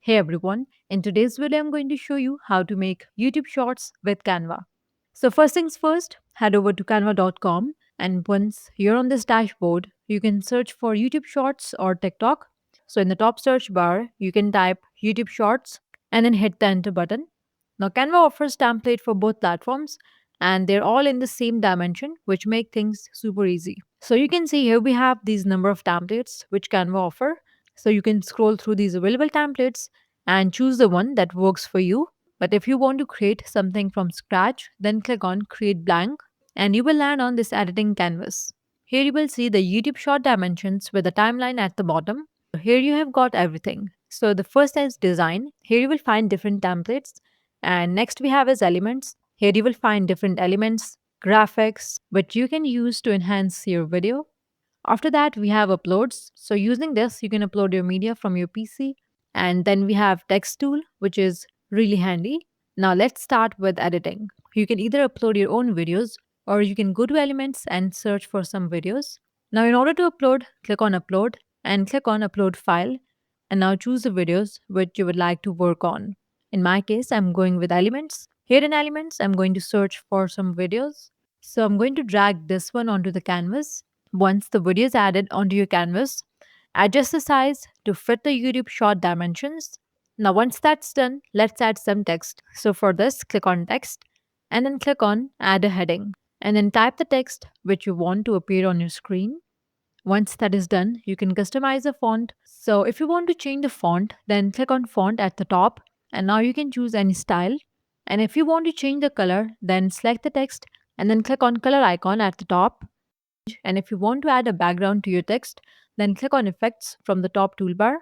Hey everyone, in today's video I'm going to show you how to make YouTube Shorts with Canva. So first things first, head over to canva.com and once you're on this dashboard, you can search for YouTube Shorts or TikTok. So in the top search bar, you can type YouTube Shorts and then hit the enter button. Now Canva offers template for both platforms and they're all in the same dimension which make things super easy. So you can see here we have these number of templates which Canva offer. So you can scroll through these available templates and choose the one that works for you. But if you want to create something from scratch, then click on create blank and you will land on this editing canvas. Here you will see the YouTube short dimensions with the timeline at the bottom. Here you have got everything. So the first is design. Here you will find different templates and next we have is elements. Here you will find different elements, graphics, which you can use to enhance your video. After that, we have uploads. So using this, you can upload your media from your PC. And then we have text tool, which is really handy. Now let's start with editing. You can either upload your own videos or you can go to elements and search for some videos. Now in order to upload, click on upload and click on upload file. And now choose the videos which you would like to work on. In my case, I'm going with elements. Here in elements, I'm going to search for some videos. So I'm going to drag this one onto the canvas. Once the video is added onto your canvas, adjust the size to fit the YouTube short dimensions. Now, once that's done, let's add some text. So, for this, click on text and then click on add a heading and then type the text which you want to appear on your screen. Once that is done, you can customize the font. So, if you want to change the font, then click on font at the top and now you can choose any style. And if you want to change the color, then select the text and then click on color icon at the top. And if you want to add a background to your text, then click on effects from the top toolbar.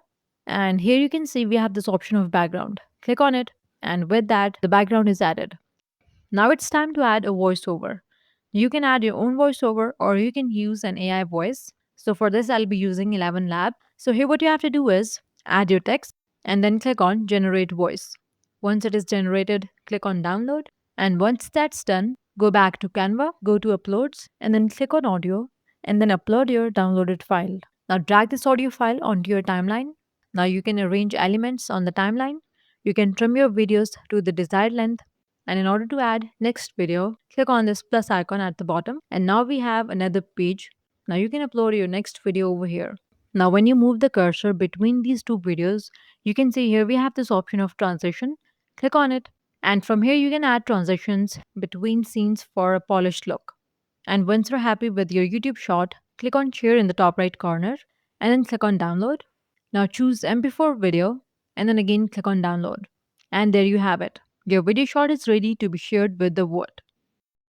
And here you can see we have this option of background. Click on it, and with that, the background is added. Now it's time to add a voiceover. You can add your own voiceover or you can use an AI voice. So for this, I'll be using 11 Lab. So here, what you have to do is add your text and then click on generate voice. Once it is generated, click on download. And once that's done, go back to Canva, go to uploads, and then click on audio and then upload your downloaded file. Now drag this audio file onto your timeline. Now you can arrange elements on the timeline. You can trim your videos to the desired length and in order to add next video, click on this plus icon at the bottom. And now we have another page. Now you can upload your next video over here. Now when you move the cursor between these two videos, you can see here we have this option of transition. Click on it. And from here you can add transitions between scenes for a polished look. And once you're happy with your YouTube shot, click on share in the top right corner and then click on download. Now choose MP4 video and then again click on download. And there you have it. Your video shot is ready to be shared with the world.